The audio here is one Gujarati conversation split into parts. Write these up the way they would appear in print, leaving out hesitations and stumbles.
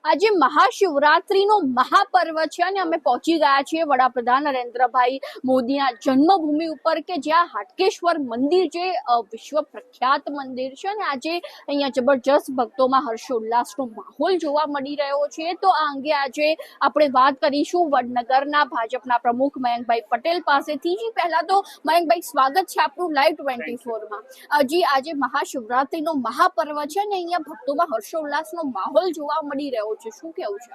આજે મહાશિવરાત્રીનો મહાપર્વ છે અને અમે પહોંચી ગયા છીએ વડાપ્રધાન નરેન્દ્રભાઈ મોદીના જન્મભૂમિ ઉપર કે જ્યાં હાટકેશ્વર મંદિર જે વિશ્વ પ્રખ્યાત મંદિર છે અને આજે અહીંયા જબરજસ્ત ભક્તોમાં હર્ષોલ્લાસનો માહોલ જોવા મળી રહ્યો છે। તો આ અંગે આજે આપણે વાત કરીશું વડનગરના ભાજપના પ્રમુખ મયંકભાઈ પટેલ પાસેથી। જી પહેલા તો મયંકભાઈ સ્વાગત છે આપણું લાઈવ 24માં। જી આજે મહાશિવરાત્રીનો મહાપર્વ છે અને અહીંયા ભક્તોમાં હર્ષોલ્લાસનો માહોલ જોવા મળી રહ્યો છે, શું કેવું છે?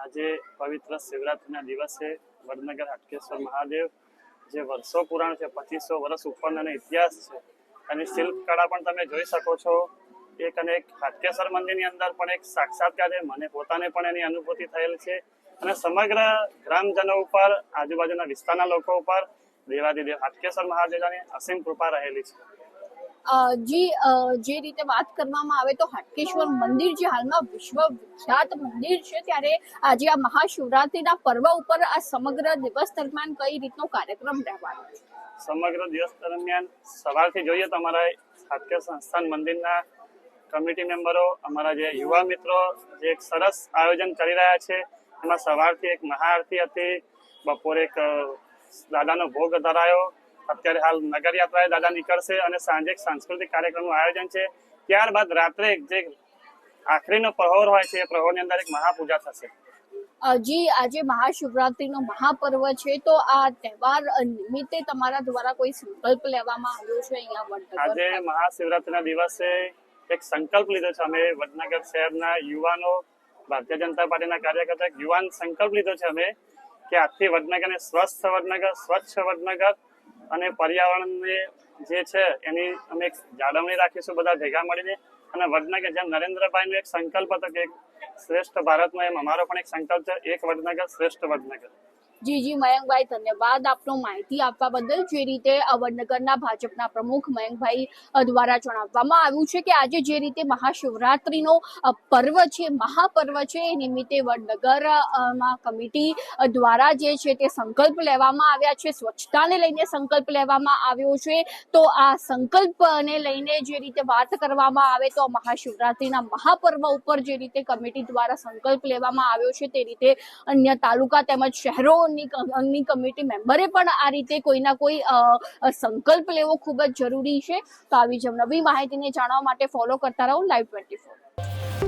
આજે પવિત્ર શિવરાત્રીના દિવસે વડનગર હાટકેશ્વર મહાદેવ જે વર્ષો પુરાણ છે, 2500 વર્ષ ઉપરનો ઇતિહાસ છે અને શિલ્પ કળા પણ તમે જોઈ શકો છો। એક અને એક હાટકેશ્વર મંદિરની અંદર પણ એક સાક્ષાત્કાર છે, મને પોતાને પણ એની અનુભૂતિ થયેલ છે અને સમગ્ર ગ્રામજનો ઉપર, આજુબાજુના વિસ્તારના લોકો ઉપર દેવાધિદેવ હાટકેશ્વર મહાદેવની અસીમ કૃપા રહેલી છે। જી જે રીતે વાત કરવામાં આવે તો હાટકેશ્વર મંદિર જે હાલમાં વિશ્વ વિખ્યાત મંદિર છે, ત્યારે આજે આ મહાશિવરાત્રીના પર્વ ઉપર આ સમગ્ર દિવસ દરમિયાન કઈ રીતનો કાર્યક્રમ રહેવાનો છે? સમગ્ર દિવસ દરમિયાન સવારથી જોઈએ તો અમારા હાટકેશ્વર સંસ્થાન મંદિરના કમિટી મેમ્બરો, અમારા જે યુવા મિત્રો જે એક સરસ આયોજન કરી રહ્યા છે, એમાં સવારથી એક મહાઆરતી હતી, બપોરે એક દાદાનો ભોગ ધરાયો, અત્યારે હાલ નગર યાત્રાએ દાદા નીકળશે અને સાંજે એક સાંસ્કૃતિક કાર્યક્રમનું આયોજન છે। ત્યારબાદ રાત્રે જે આખરીનો પ્રહોર હોય છે એ પ્રહોરની અંદર એક મહાપૂજા થશે। જી આજે મહાશિવરાત્રીનો મહાપર્વ છે, તો આ તહેવાર નિમિત્તે તમારા દ્વારા કોઈ સંકલ્પ લેવામાં આવ્યો છે અહીંયા વડનગર? આજે મહાશિવરાત્રીના દિવસે એક સંકલ્પ લીધો છે અમે વડનગર શહેરના યુવાનો, ભારતીય જનતા પાર્ટીના કાર્યકર્તા યુવાન સંકલ્પ લીધો છે અમે કે આજથી વડનગરને સ્વસ્થ વડનગર, સ્વચ્છ વડનગર અને પર્યાવરણને જે છે એની અમે જાળવણી રાખીશું બધા ભેગા મળીને। અને વડનગર જેમ નરેન્દ્રભાઈનો એક સંકલ્પ હતો કે શ્રેષ્ઠ ભારતનો, એમ અમારો પણ એક સંકલ્પ છે, એક વડનગર શ્રેષ્ઠ વડનગર। જી મયંકભાઈ, ધન્યવાદ આપનો માહિતી આપવા બદલ। જે રીતે વડનગરના ભાજપના પ્રમુખ મયંકભાઈ દ્વારા જણાવવામાં આવ્યું છે કે આજે જે રીતે મહાશિવરાત્રીનો પર્વ છે, મહાપર્વ છે, એ નિમિત્તે વડનગરમાં કમિટી દ્વારા જે છે તે સંકલ્પ લેવામાં આવ્યા છે, સ્વચ્છતાને લઈને સંકલ્પ લેવામાં આવ્યો છે। તો આ સંકલ્પને લઈને જે રીતે વાત કરવામાં આવે તો મહાશિવરાત્રીના મહાપર્વ ઉપર જે રીતે કમિટી દ્વારા સંકલ્પ લેવામાં આવ્યો છે, તે રીતે અન્ય તાલુકા તેમજ શહેરો ની કમિટી મેમ્બરે પણ આ રીતે કોઈના કોઈ સંકલ્પ લેવો ખૂબ જ જરૂરી છે। તો આવી જ નવી માહિતીને જાણવા માટે ફોલો કરતા રહો લાઈવ 24।